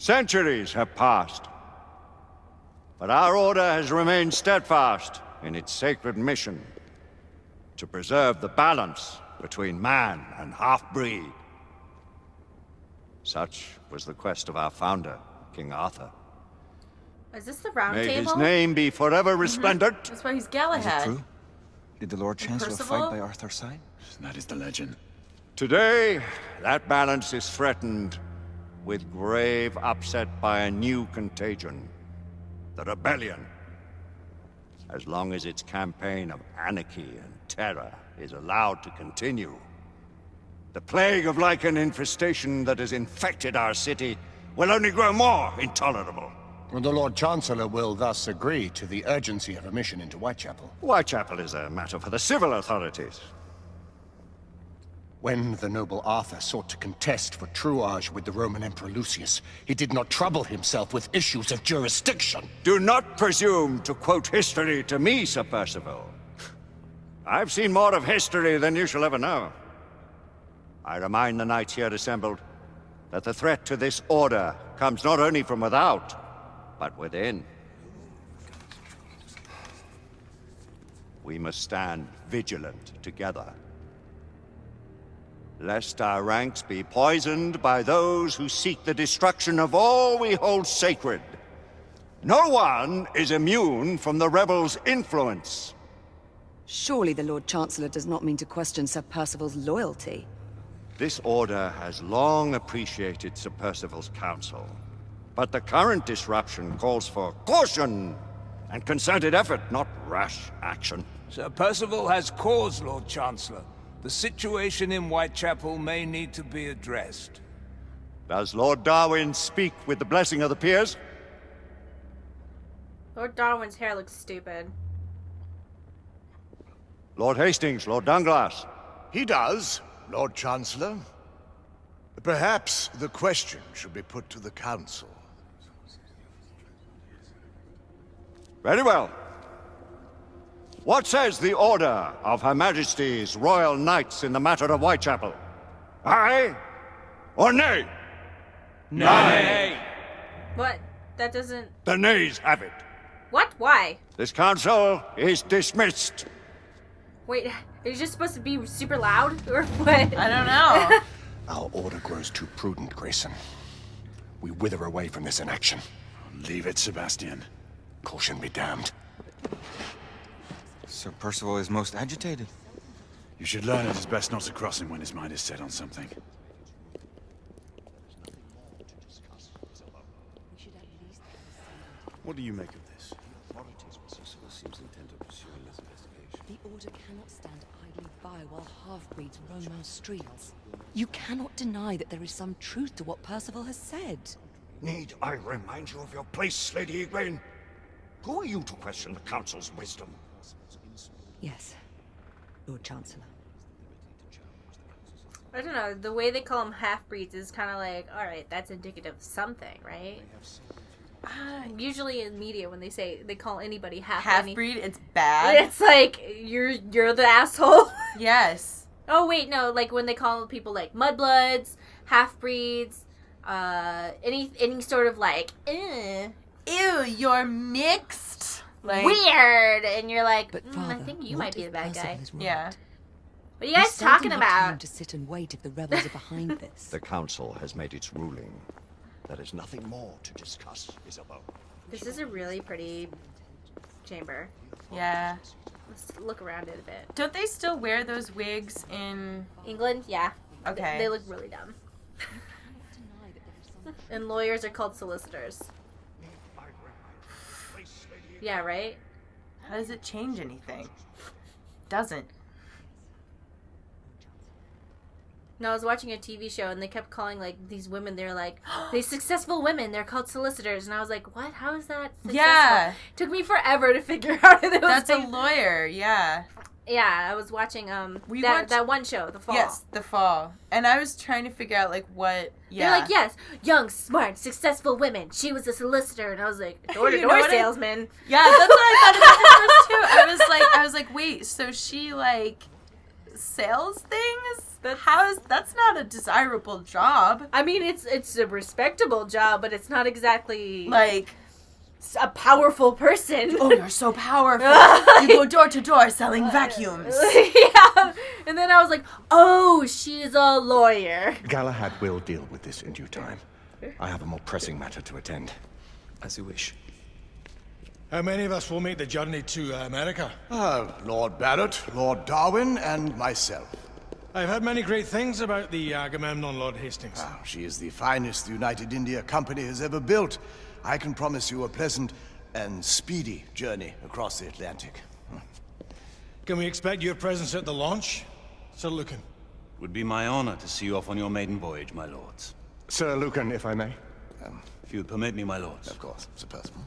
Centuries have passed, but our order has remained steadfast in its sacred mission to preserve the balance between man and half-breed. Such was the quest of our founder, King Arthur. Is this the round May table? his name be forever resplendent. That's why he's Is it Galahad. true? Did the Lord Chancellor Percival? fight by Arthur's side? That is the legend. Today, that balance is threatened with grave upset by a new contagion, the rebellion. As long as its campaign of anarchy and terror is allowed to continue, the plague of lichen infestation that has infected our city will only grow more intolerable. The Lord Chancellor will thus agree to the urgency of a mission into Whitechapel. Whitechapel is a matter for the civil authorities. When the noble Arthur sought to contest for truage with the Roman Emperor Lucius, he did not trouble himself with issues of jurisdiction. Do not presume to quote history to me, Sir Percival. I've seen more of history than you shall ever know. I remind the knights here assembled that the threat to this order comes not only from without, but within. We must stand vigilant together, lest our ranks be poisoned by those who seek the destruction of all we hold sacred. No one is immune from the rebels' influence. Surely the Lord Chancellor does not mean to question Sir Percival's loyalty. This order has long appreciated Sir Percival's counsel, but the current disruption calls for caution and concerted effort, not rash action. Sir Percival has cause, Lord Chancellor. The situation in Whitechapel may need to be addressed. Does Lord Darwin speak with the blessing of the peers? Lord Darwin's hair looks stupid. Lord Hastings, Lord Dunglass. He does, Lord Chancellor. Perhaps the question should be put to the Council. Very well. What says the Order of Her Majesty's Royal Knights in the matter of Whitechapel? Aye or nay? Nay! What? That doesn't... The nays have it. What? Why? This council is dismissed. Wait, are you just supposed to be super loud? Or what? I don't know. Our order grows too prudent, Grayson. We wither away from this inaction. Leave it, Sebastian. Caution be damned. Sir Percival is most agitated. You should learn it is best not to cross him when his mind is set on something. What do you make of this? The Order cannot stand idly by while half-breeds roam our streets. You cannot deny that there is some truth to what Percival has said. Need I remind you of your place, Lady Egwene? Who are you to question the council's wisdom? Yes, Lord Chancellor. I don't know, the way they call them half-breeds is kind of like, alright, that's indicative of something, right? Usually in media, when they call anybody Half-breed, it's bad. it's like, you're the asshole. Yes. Oh, wait, no, like when they call people like mudbloods, half-breeds, any sort of like, Ew, you're mixed. Like, weird, and you're like, But I Father, think you what might be if the bad Percival guy. is right? yeah. What are you We guys seldom talking have time about? to sit and wait if the rebels are behind this. The council has made its ruling. There is nothing more to discuss, Isabel. This is a really pretty chamber. Yeah. Let's look around it a bit. Don't they still wear those wigs in... England, yeah. Okay. They look really dumb. And lawyers are called solicitors. Yeah, right? How does it change anything? Doesn't. No, I was watching a TV show and they kept calling like these women, they're like, these successful women, they're called solicitors. And I was like, what? How is that successful? Yeah. Took me forever to figure out who That's a lawyer, yeah. Yeah, I was watching We that, watched- that one show, The Fall. Yes, The Fall. And I was trying to figure out, like, what... Yeah. They're like, yes, young, smart, successful women. She was a solicitor. And I was like, You know door-to-door what I- salesman. Yeah, that's what I thought about it first, too. I was like, wait, so she, like, sells things? That's not a desirable job. I mean, it's a respectable job, but it's not exactly Like, a powerful person. oh, you're so powerful. You go door to door selling vacuums. Yeah. And then I was like, oh, she's a lawyer. Galahad will deal with this in due time. I have a more pressing matter to attend. As you wish. How many of us will make the journey to America? Lord Barrett, Lord Darwin, and myself. I've heard many great things about the Agamemnon, Lord Hastings. She is the finest the United India Company has ever built. I can promise you a pleasant and speedy journey across the Atlantic. Can we expect your presence at the launch, Sir Lucan? Would be my honor to see you off on your maiden voyage, my lords. Sir Lucan, if I may. If you would permit me, my lords. Of course, Sir Percival.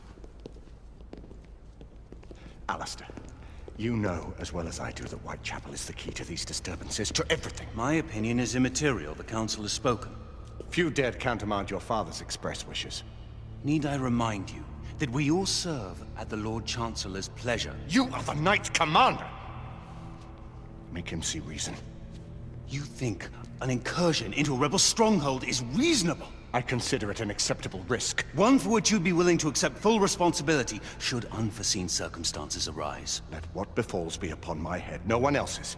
Alistair, you know as well as I do that Whitechapel is the key to these disturbances, to everything. My opinion is immaterial. The council has spoken. Few dared countermand your father's express wishes. Need I remind you that we all serve at the Lord Chancellor's pleasure? You are the Knight Commander! Make him see reason. You think an incursion into a rebel stronghold is reasonable? I consider it an acceptable risk. One for which you'd be willing to accept full responsibility should unforeseen circumstances arise. Let what befalls be upon my head, no one else's.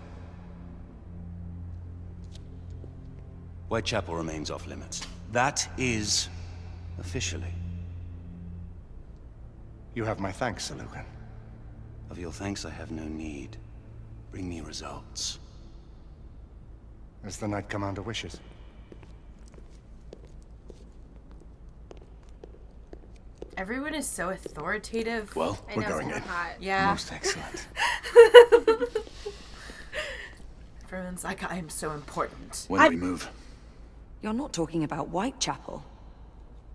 Whitechapel remains off limits. That is officially. You have my thanks, Sir Lucan. Of your thanks I have no need. Bring me results. As the Knight Commander wishes. Everyone is so authoritative. Well, I we're know, going it's in. hot. Yeah. Most excellent. Everyone's like, I am so important. When do we move? You're not talking about Whitechapel.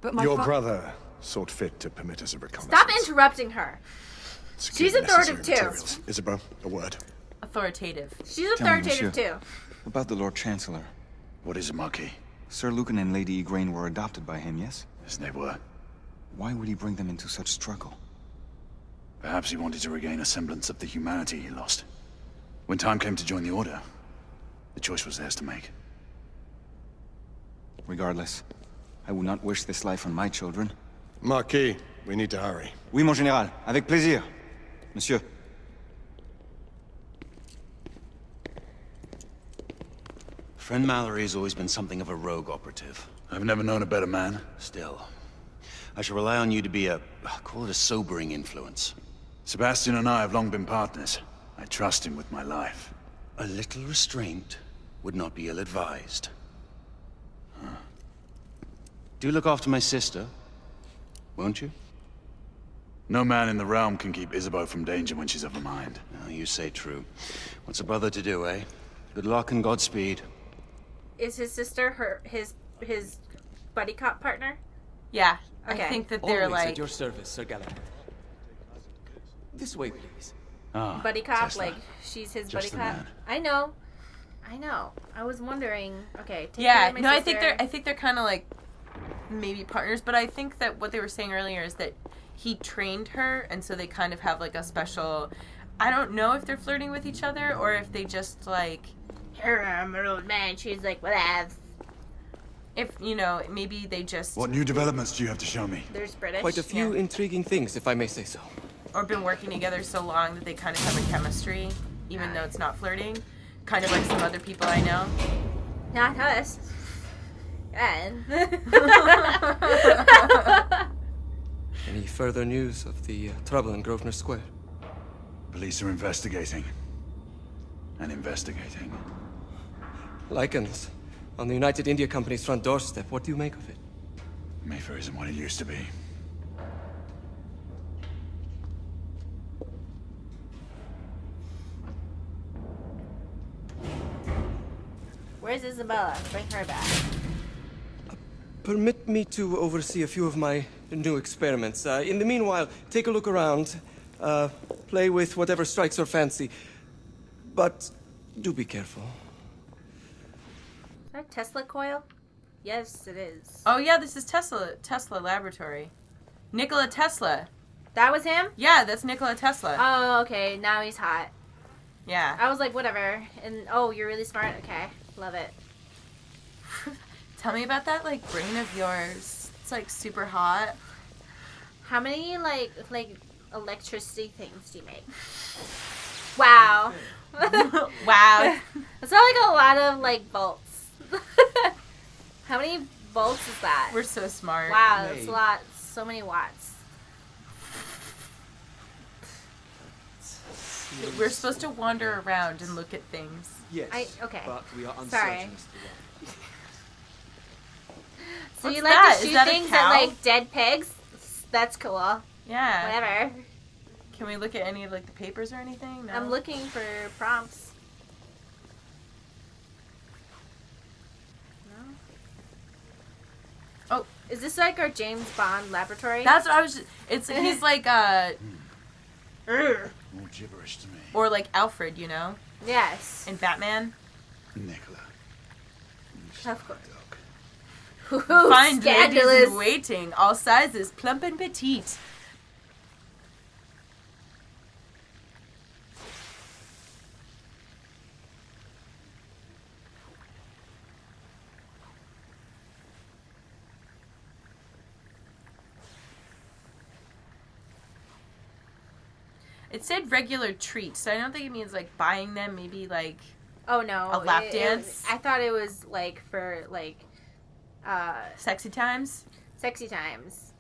But my Your brother sought fit to permit us a reconnaissance. Stop interrupting her. Secure She's the necessary authoritative too. materials. Isabel, a word. Authoritative. She's Tell me, authoritative monsieur. too. About the Lord Chancellor. What is it, Marquis? Sir Lucan and Lady Igraine were adopted by him, yes? Yes, they were. Why would he bring them into such struggle? Perhaps he wanted to regain a semblance of the humanity he lost. When time came to join the Order, the choice was theirs to make. Regardless, I would not wish this life on my children. Marquis, we need to hurry. Oui, mon général. Avec plaisir. Monsieur. Friend Mallory has always been something of a rogue operative. I've never known a better man. Still, I shall rely on you to be call it a sobering influence. Sebastian and I have long been partners. I trust him with my life. A little restraint would not be ill-advised. Do look after my sister, won't you? No man in the realm can keep Isabeau from danger when she's of a mind. Oh, you say true. What's a brother to do, eh? Good luck and Godspeed. Is his sister his buddy cop partner? Yeah. Okay. I think that they're Always like... at your service, Sir Galahad. This way, please. Ah, Buddy cop, Tesla. like she's his Just buddy the cop. man. I know. I was wondering. Okay. Take care Yeah, of my no, sister. I think they're kind of like maybe partners, but I think that what they were saying earlier is that he trained her, and so they kind of have like a special. I don't know if they're flirting with each other or if they just like. I'm an old man. She's like, whatever. If maybe they just What new developments do you have to show me? There's British. Quite a few intriguing things, if I may say so. or been working together so long that they kind of have a chemistry, even though it's not flirting. Kind of like some other people I know. Not us. And Any further news of the trouble in Grosvenor Square? Police are investigating. And investigating. Lycans, on the United India Company's front doorstep. What do you make of it? Mayfair isn't what it used to be. where's Isabella? Bring her back. Permit me to oversee a few of my new experiments. In the meanwhile, take a look around. Play with whatever strikes your fancy. But do be careful. Is that a Tesla coil? Yes, it is. Oh yeah, this is Tesla Laboratory. Nikola Tesla. That was him? Yeah, that's Nikola Tesla. Oh, okay. Now he's hot. Yeah. I was like, whatever. And, oh, you're really smart? Okay. Love it. Tell me about that, like, brain of yours. It's, like, super hot. How many, like electricity things do you make? Wow. Wow. That's not like a lot of, like, volts. How many volts is that? We're so smart. Wow, that's a lot. So many watts. We're supposed to wander around and look at things. Yes. Okay. But we are uncertain Sorry. as to why. So What's you like that? to Is shoot that a things cow? at, like, dead pigs? That's cool. Yeah. Whatever. Can we look at any of, like, the papers or anything? No? I'm looking for prompts. No? Oh. Is this like our James Bond laboratory? That's what I was... He's like, More gibberish to me. Or like Alfred, you know? Yes. In Batman. Nicola. Of course. Fine ladies Scandalous. in waiting, all sizes, plump and petite. It said regular treats, so I don't think it means like buying them, maybe like Oh no. a lap dance. I thought it was like for like Sexy times? sexy times.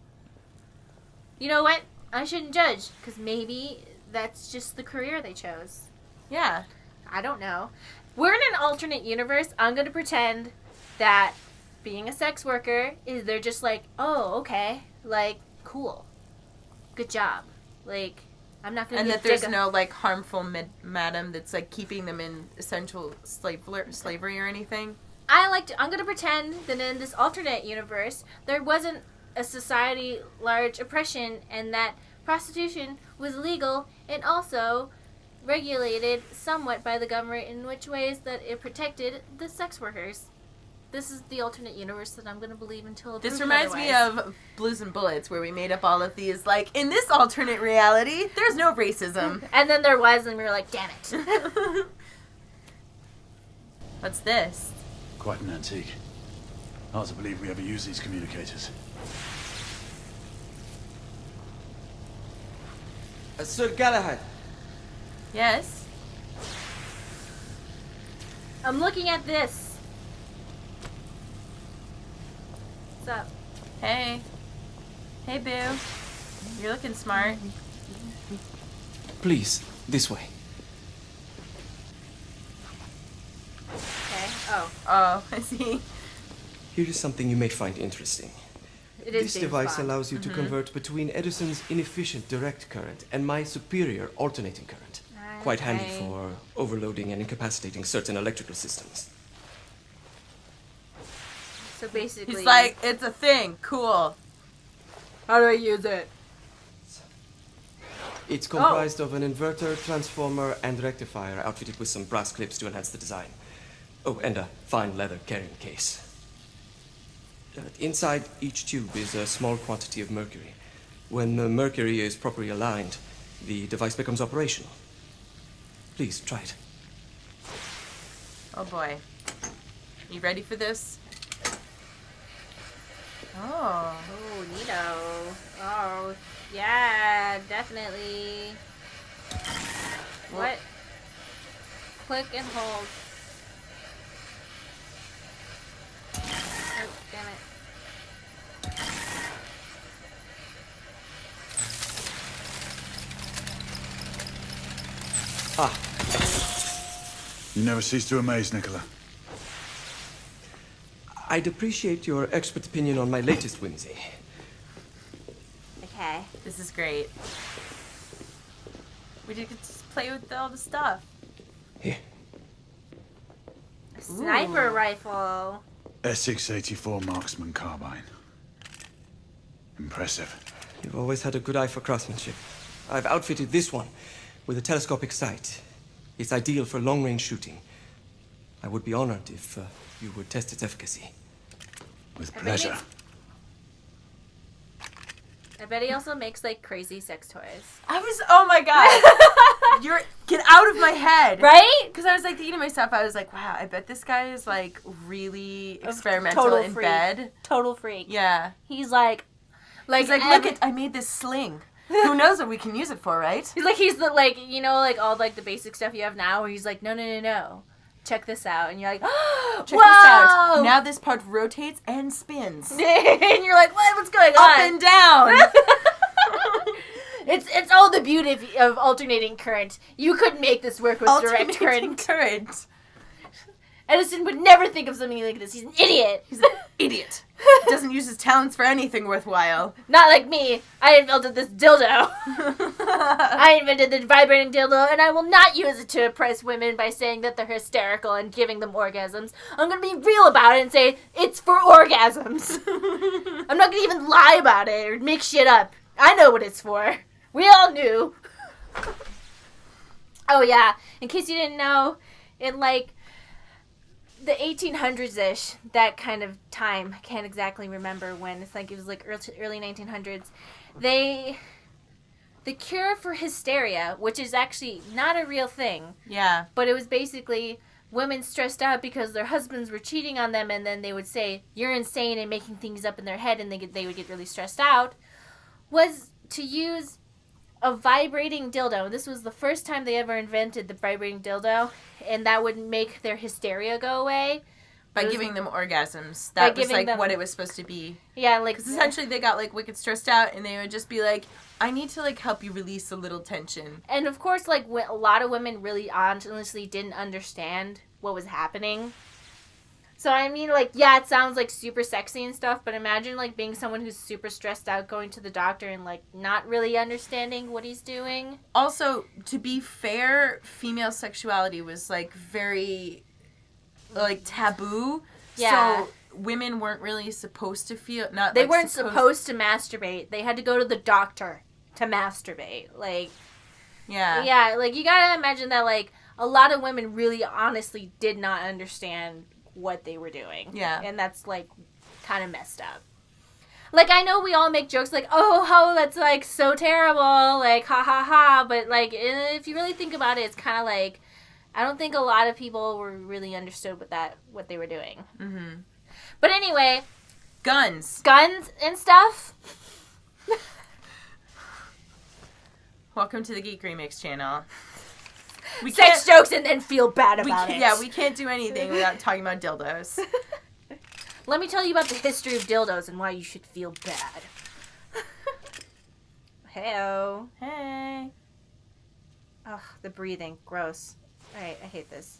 You know what? I shouldn't judge, because maybe that's just the career they chose. Yeah. I don't know. We're in an alternate universe. I'm going to pretend that being a sex worker is they're just like, oh, okay. Like, cool. Good job. Like, I'm not going to And that there's no like harmful madam that's like keeping them in essential slavery or anything. I'm going to pretend that in this alternate universe, there wasn't a society large oppression and that prostitution was legal and also regulated somewhat by the government in which ways that it protected the sex workers. This is the alternate universe that I'm going to believe until This proven reminds me otherwise. of Blues and Bullets, where we made up all of these, like, in this alternate reality, there's no racism. And then there was, and we were like, damn it. What's this? Quite an antique. Hard to believe we ever use these communicators. Sir Galahad. Yes? I'm looking at this. What's up? Hey. Hey, Boo. You're looking smart. Please, this way. Okay. Oh. Oh, I see. Here is something you may find interesting. It is This James device Bond. allows you to convert between Edison's inefficient direct current and my superior alternating current. Quite handy Okay. for overloading and incapacitating certain electrical systems. So basically... He's like, it's a thing. Cool. How do I use it? It's comprised of an inverter, transformer, and rectifier outfitted with some brass clips to enhance the design. Oh, and a fine leather carrying case. Inside each tube is a small quantity of mercury. When the mercury is properly aligned, the device becomes operational. Please, try it. Oh, boy. You ready for this? Oh. Oh, neato. Oh, yeah, definitely. What? Click and hold. Oh, damn it. Ah, You never cease to amaze, Nicola. I'd appreciate your expert opinion on my latest whimsy. Okay. This is great. We just get to play with all the stuff. Here. A sniper Ooh. rifle. Essex 84 Marksman Carbine. Impressive. You've always had a good eye for craftsmanship. I've outfitted this one with a telescopic sight. It's ideal for long-range shooting. I would be honored if you would test its efficacy. With I bet pleasure. I I bet he also makes, like, crazy sex toys. Oh my god. Get out of my head. Right? Because I was, like, thinking to myself, I was like, wow, I bet this guy is, like, really experimental in bed. Total freak. Yeah. He's like... He's like, look, I made this sling. Who knows what we can use it for, right? He's the, like, you know, like, all, like, the basic stuff you have now, where he's like, no. Check this out. And you're like, oh, check this out. Now this part rotates and spins. And you're like, what's going on? Up and down. It's all the beauty of alternating current. You couldn't make this work with direct current. Edison would never think of something like this. He's an idiot. He's an idiot. Doesn't use his talents for anything worthwhile. Not like me. I invented this dildo. I invented the vibrating dildo, and I will not use it to oppress women by saying that they're hysterical and giving them orgasms. I'm going to be real about it and say it's for orgasms. I'm not going to even lie about it or make shit up. I know what it's for. We all knew. Oh, yeah. In case you didn't know, in, like, the 1800s-ish, that kind of time, I can't exactly remember when, it's like it was like early 1900s, the cure for hysteria, which is actually not a real thing. Yeah. But it was basically women stressed out because their husbands were cheating on them, and then they would say, you're insane, and making things up in their head, and they would get really stressed out, was to use a vibrating dildo. This was the first time they ever invented the vibrating dildo, and that would make their hysteria go away. By giving them orgasms. That was, like, what it was supposed to be. Yeah, like... Because essentially they got, like, wicked stressed out, and they would just be like, I need to, like, help you release a little tension. And, of course, like, a lot of women really honestly didn't understand what was happening. So, I mean, like, yeah, it sounds, like, super sexy and stuff, but imagine, like, being someone who's super stressed out, going to the doctor and, like, not really understanding what he's doing. Also, to be fair, female sexuality was, like, very, like, taboo. Yeah. So, women weren't really supposed to feel... They weren't supposed to masturbate. They had to go to the doctor to masturbate. Like... Yeah. Yeah, like, you gotta imagine that, like, a lot of women really honestly did not understand what they were doing. Yeah. And that's, like, kind of messed up. Like, I know we all make jokes like, oh, that's, like, so terrible, like, ha ha ha, but, like, if you really think about it, it's kind of like, I don't think a lot of people were really understood what they were doing. Mm-hmm. But anyway. Guns and stuff. Welcome to the Geek Remix channel. Sex jokes and then feel bad about it. Yeah, we can't do anything without talking about dildos. Let me tell you about the history of dildos and why you should feel bad. Hey-o. Hey. Ugh, the breathing. Gross. Alright, I hate this.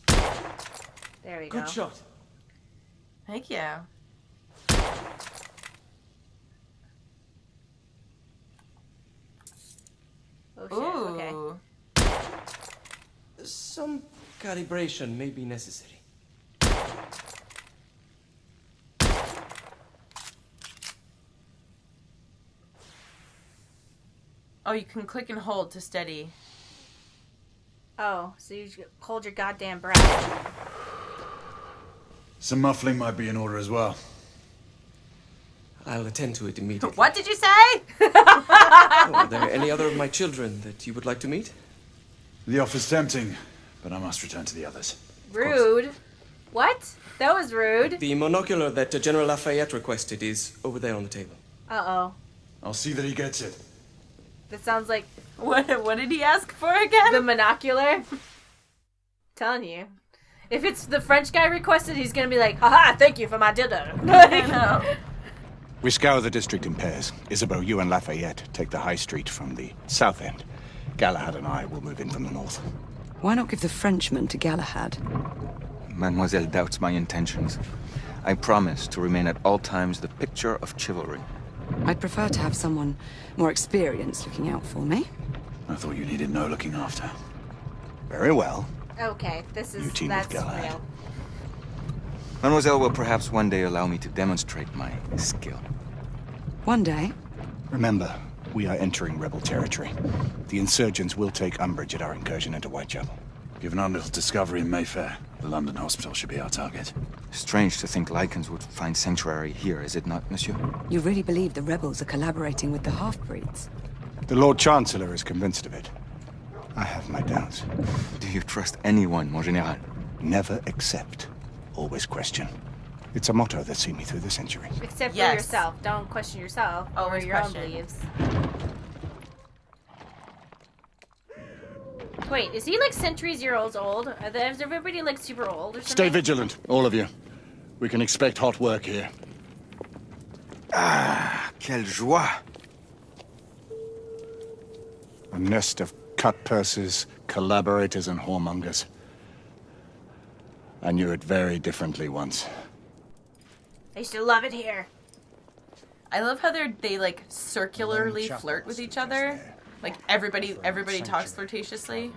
There we go. Good shot. Thank you. Oh, shit. Ooh. Okay. Some calibration may be necessary. Oh, you can click and hold to steady. Oh, so you hold your goddamn breath. Some muffling might be in order as well. I'll attend to it immediately. What did you say? Are there any other of my children that you would like to meet? The offer's tempting, but I must return to the others. Rude. What? That was rude. The monocular that General Lafayette requested is over there on the table. Uh-oh. I'll see that he gets it. That sounds like... What did he ask for again? The monocular? Telling you. If it's the French guy requested, he's gonna be like, haha, thank you for my dildo. I know. We scour the district in pairs. Isabeau, you and Lafayette take the high street from the south end. Galahad and I will move in from the north. Why not give the Frenchman to Galahad? Mademoiselle doubts my intentions. I promise to remain at all times the picture of chivalry. I'd prefer to have someone more experienced looking out for me. I thought you needed no looking after. Very well. Okay, that's Galahad. real. Mademoiselle will perhaps one day allow me to demonstrate my skill. One day? Remember, we are entering rebel territory. The insurgents will take umbrage at our incursion into Whitechapel. Given our little discovery in Mayfair, the London hospital should be our target. Strange to think Lycans would find sanctuary here, is it not, monsieur? You really believe the rebels are collaborating with the half-breeds? The Lord Chancellor is convinced of it. I have my doubts. Do you trust anyone, mon général? Never accept. Always question. It's a motto that's seen me through the centuries. Except for Yes. yourself. Don't question yourself or Always your question. own beliefs. Wait, is he like centuries-year-olds old? Is everybody like super old or something? Stay vigilant, all of you. We can expect hot work here. Ah, quelle joie! A nest of cut purses, collaborators, and whoremongers. I knew it very differently once. I used to love it here. I love how they like circularly flirt with each other. Like everybody talks flirtatiously.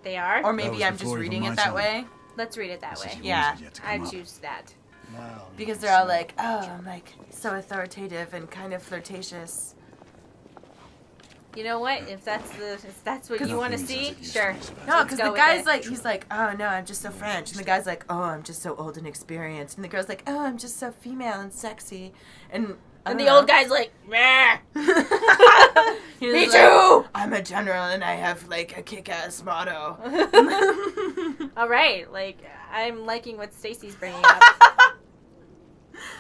They are? Or maybe I'm just reading it that way. Let's read it that way. Yeah. I choose that. Because they're all like, oh, I'm like so authoritative and kind of flirtatious. You know what? If that's what you want to see, sure. No, because the guy's like, he's like, oh no, I'm just so French, and the guy's like, oh, I'm just so old and experienced, and the girl's like, oh, I'm just so female and sexy, and the old guy's like, meh. Me like, too. I'm a general and I have like a kick-ass motto. All right, like I'm liking what Stacy's bringing up.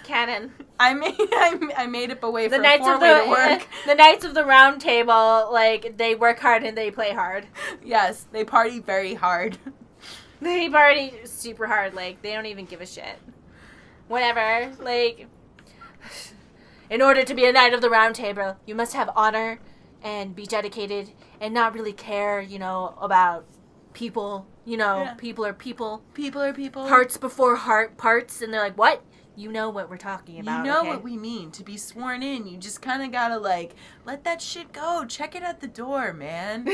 Canon. I made up a way for The Knights of to work. The Knights of the Round Table, like they work hard and they play hard. Yes, they party very hard. They party super hard. Like they don't even give a shit. Whatever. Like, in order to be a Knight of the Round Table, you must have honor and be dedicated and not really care, about people. People are people. People are people. Hearts before heart parts, and they're like, what? You know what we're talking about. You know okay? what we mean. To be sworn in, you just kind of gotta, like, let that shit go. Check it at the door, man.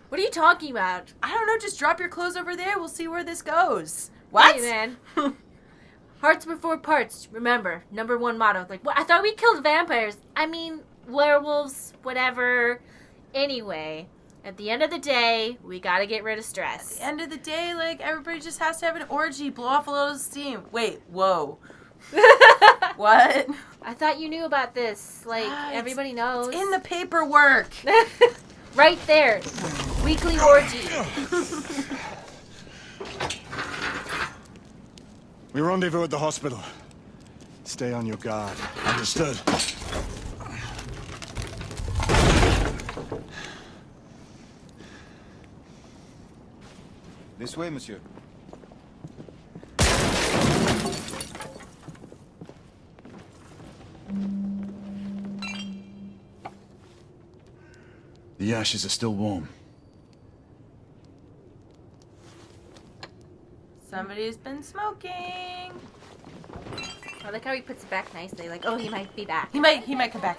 What are you talking about? I don't know. Just drop your clothes over there. We'll see where this goes. What? Hey, man. Hearts before parts. Remember, #1 motto. Like, what? I thought we killed vampires. I mean, werewolves, whatever. Anyway, at the end of the day, we gotta get rid of stress. At the end of the day, like, everybody just has to have an orgy, blow off a little steam. Wait, whoa. What? I thought you knew about this. Like, everybody knows. It's in the paperwork. Right there. Weekly orgy. We rendezvous at the hospital. Stay on your guard. Understood. This way, monsieur. The ashes are still warm. Somebody's been smoking. I like how he puts it back nicely. Like, oh, he might be back. He might come back.